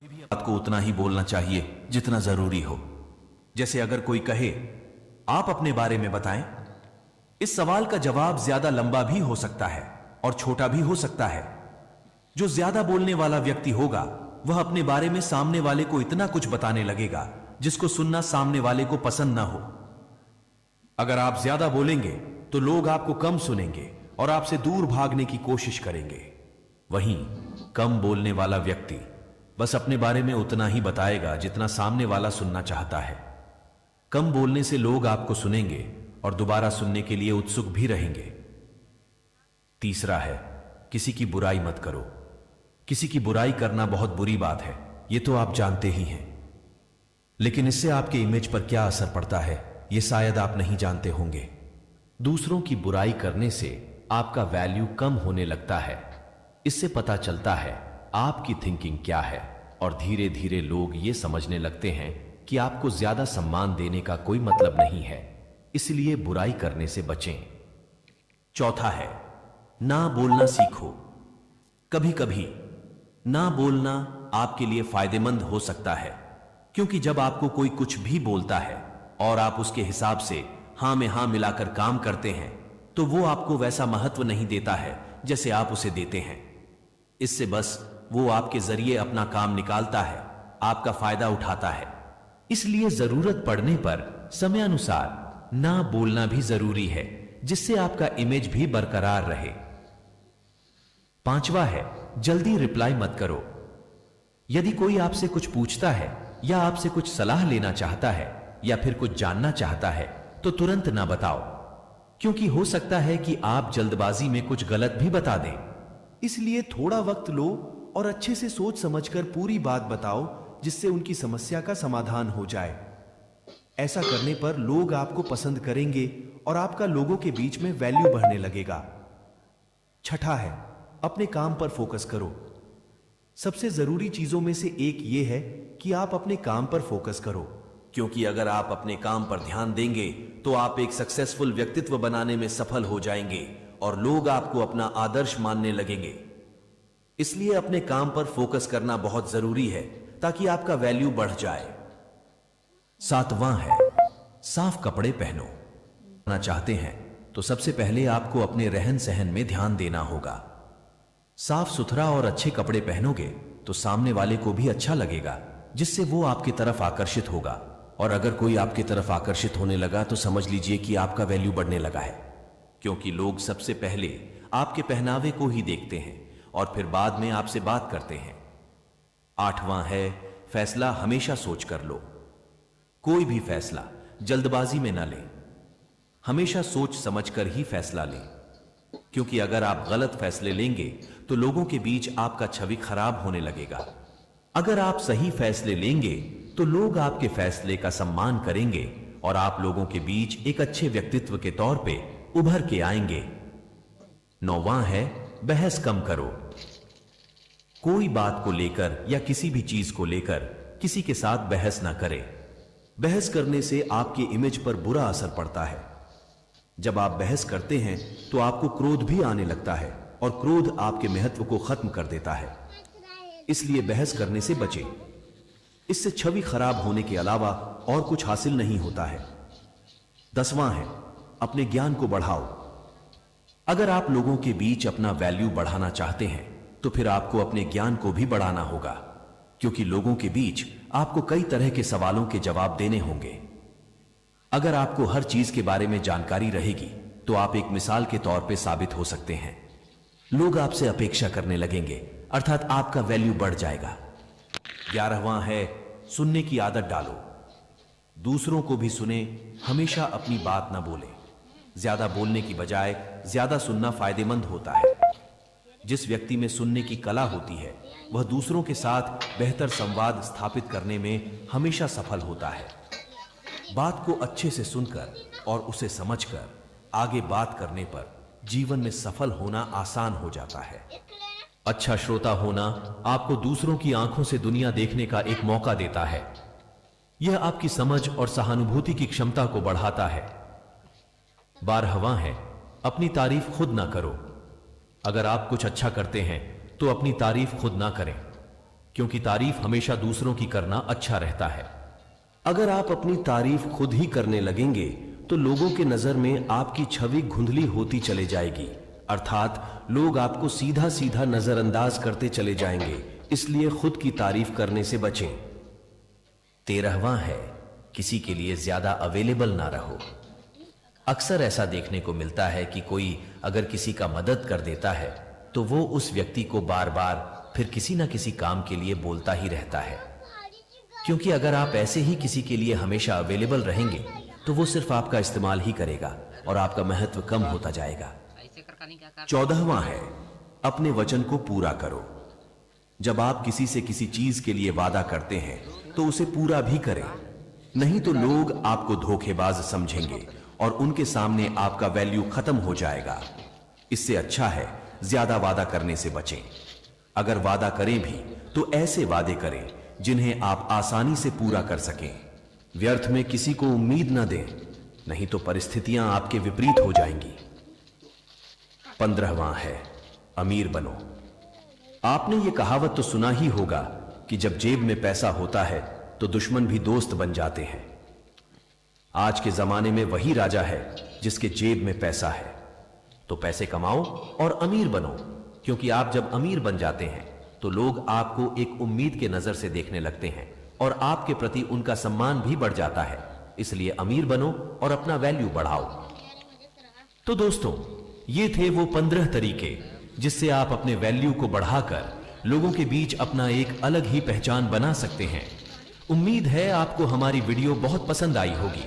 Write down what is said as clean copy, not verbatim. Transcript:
बात को उतना ही बोलना चाहिए जितना जरूरी हो। जैसे अगर कोई कहे आप अपने बारे में बताएं, इस सवाल का जवाब ज्यादा लंबा भी हो सकता है और छोटा भी हो सकता है। जो ज्यादा बोलने वाला व्यक्ति होगा वह अपने बारे में सामने वाले को इतना कुछ बताने लगेगा जिसको सुनना सामने वाले को पसंद ना हो। अगर आप ज्यादा बोलेंगे तो लोग आपको कम सुनेंगे और आपसे दूर भागने की कोशिश करेंगे। वहीं कम बोलने वाला व्यक्ति बस अपने बारे में उतना ही बताएगा जितना सामने वाला सुनना चाहता है। कम बोलने से लोग आपको सुनेंगे और दोबारा सुनने के लिए उत्सुक भी रहेंगे। तीसरा है, किसी की बुराई मत करो। किसी की बुराई करना बहुत बुरी बात है, यह तो आप जानते ही हैं। लेकिन इससे आपके इमेज पर क्या असर पड़ता है यह शायद आप नहीं जानते होंगे। दूसरों की बुराई करने से आपका वैल्यू कम होने लगता है। इससे पता चलता है आपकी थिंकिंग क्या है और धीरे धीरे लोग ये समझने लगते हैं कि आपको ज्यादा सम्मान देने का कोई मतलब नहीं है, इसलिए बुराई करने से बचें। चौथा है, ना बोलना सीखो। कभी कभी ना बोलना आपके लिए फायदेमंद हो सकता है, क्योंकि जब आपको कोई कुछ भी बोलता है और आप उसके हिसाब से हां में हां मिलाकर काम करते हैं तो वो आपको वैसा महत्व नहीं देता है जैसे आप उसे देते हैं। इससे बस वो आपके जरिए अपना काम निकालता है, आपका फायदा उठाता है। इसलिए जरूरत पड़ने पर समयानुसार ना बोलना भी जरूरी है, जिससे आपका इमेज भी बरकरार रहे। पांचवा है, जल्दी रिप्लाई मत करो। यदि कोई आपसे कुछ पूछता है या आपसे कुछ सलाह लेना चाहता है या फिर कुछ जानना चाहता है तो तुरंत ना बताओ, क्योंकि हो सकता है कि आप जल्दबाजी में कुछ गलत भी बता दें। इसलिए थोड़ा वक्त लो और अच्छे से सोच समझकर पूरी बात बताओ, जिससे उनकी समस्या का समाधान हो जाए। ऐसा करने पर लोग आपको पसंद करेंगे और आपका लोगों के बीच में वैल्यू बढ़ने लगेगा। छठा है, अपने काम पर फोकस करो। सबसे जरूरी चीजों में से एक यह है कि आप अपने काम पर फोकस करो, क्योंकि अगर आप अपने काम पर ध्यान देंगे तो आप एक सक्सेसफुल व्यक्तित्व बनाने में सफल हो जाएंगे और लोग आपको अपना आदर्श मानने लगेंगे। इसलिए अपने काम पर फोकस करना बहुत जरूरी है ताकि आपका वैल्यू बढ़ जाए। सातवां है, साफ कपड़े पहनो। ना चाहते हैं तो सबसे पहले आपको अपने रहन सहन में ध्यान देना होगा। साफ सुथरा और अच्छे कपड़े पहनोगे तो सामने वाले को भी अच्छा लगेगा, जिससे वो आपकी तरफ आकर्षित होगा। और अगर कोई आपकी तरफ आकर्षित होने लगा तो समझ लीजिए कि आपका वैल्यू बढ़ने लगा है, क्योंकि लोग सबसे पहले आपके पहनावे को ही देखते हैं और फिर बाद में आपसे बात करते हैं। आठवां है, फैसला हमेशा सोच कर लो। कोई भी फैसला जल्दबाजी में ना लें, हमेशा सोच समझकर ही फैसला लें, क्योंकि अगर आप गलत फैसले लेंगे तो लोगों के बीच आपका छवि खराब होने लगेगा। अगर आप सही फैसले लेंगे तो लोग आपके फैसले का सम्मान करेंगे और आप लोगों के बीच एक अच्छे व्यक्तित्व के तौर पे उभर के आएंगे। नौवां है, बहस कम करो। कोई बात को लेकर या किसी भी चीज को लेकर किसी के साथ बहस ना करें। बहस करने से आपके इमेज पर बुरा असर पड़ता है। जब आप बहस करते हैं तो आपको क्रोध भी आने लगता है और क्रोध आपके महत्व को खत्म कर देता है। इसलिए बहस करने से बचें। इससे छवि खराब होने के अलावा और कुछ हासिल नहीं होता है। 10वां है, अपने ज्ञान को बढ़ाओ। अगर आप लोगों के बीच अपना वैल्यू बढ़ाना चाहते हैं तो फिर आपको अपने ज्ञान को भी बढ़ाना होगा, क्योंकि लोगों के बीच आपको कई तरह के सवालों के जवाब देने होंगे। अगर आपको हर चीज के बारे में जानकारी रहेगी तो आप एक मिसाल के तौर पे साबित हो सकते हैं। लोग आपसे अपेक्षा करने लगेंगे, अर्थात आपका वैल्यू बढ़ जाएगा। 11वां है, सुनने की आदत डालो। दूसरों को भी सुने, हमेशा अपनी बात ना बोले। ज्यादा बोलने की बजाय ज्यादा सुनना फायदेमंद होता है। जिस व्यक्ति में सुनने की कला होती है वह दूसरों के साथ बेहतर संवाद स्थापित करने में हमेशा सफल होता है। बात को अच्छे से सुनकर और उसे समझकर आगे बात करने पर जीवन में सफल होना आसान हो जाता है। अच्छा श्रोता होना आपको दूसरों की आंखों से दुनिया देखने का एक मौका देता है। यह आपकी समझ और सहानुभूति की क्षमता को बढ़ाता है। 12वां है, अपनी तारीफ खुद ना करो। अगर आप कुछ अच्छा करते हैं तो अपनी तारीफ खुद ना करें। क्योंकि तारीफ हमेशा दूसरों की करना अच्छा रहता है। अगर आप अपनी तारीफ खुद ही करने लगेंगे तो लोगों के नजर में आपकी छवि धुंधली होती चले जाएगी, अर्थात लोग आपको सीधा सीधा नजरअंदाज करते चले जाएंगे। इसलिए खुद की तारीफ करने से बचें। 13वां है, किसी के लिए ज्यादा अवेलेबल ना रहो। अक्सर ऐसा देखने को मिलता है कि कोई अगर किसी का मदद कर देता है तो वो उस व्यक्ति को बार बार फिर किसी ना किसी काम के लिए बोलता ही रहता है, क्योंकि अगर आप ऐसे ही किसी के लिए हमेशा अवेलेबल रहेंगे तो वो सिर्फ आपका इस्तेमाल ही करेगा और आपका महत्व कम होता जाएगा। 14वां है, अपने वचन को पूरा करो। जब आप किसी से किसी चीज के लिए वादा करते हैं तो उसे पूरा भी करें, नहीं तो लोग आपको धोखेबाज समझेंगे और उनके सामने आपका वैल्यू खत्म हो जाएगा। इससे अच्छा है ज्यादा वादा करने से बचें। अगर वादा करें भी तो ऐसे वादे करें जिन्हें आप आसानी से पूरा कर सकें। व्यर्थ में किसी को उम्मीद न दें, नहीं तो परिस्थितियां आपके विपरीत हो जाएंगी। 15वां है, अमीर बनो। आपने ये कहावत तो सुना ही होगा कि जब जेब में पैसा होता है तो दुश्मन भी दोस्त बन जाते हैं। आज के जमाने में वही राजा है जिसके जेब में पैसा है। तो पैसे कमाओ और अमीर बनो, क्योंकि आप जब अमीर बन जाते हैं तो लोग आपको एक उम्मीद के नजर से देखने लगते हैं और आपके प्रति उनका सम्मान भी बढ़ जाता है। इसलिए अमीर बनो और अपना वैल्यू बढ़ाओ। तो दोस्तों, ये थे वो 15 तरीके जिससे आप अपने वैल्यू को बढ़ाकर लोगों के बीच अपना एक अलग ही पहचान बना सकते हैं। उम्मीद है आपको हमारी वीडियो बहुत पसंद आई होगी।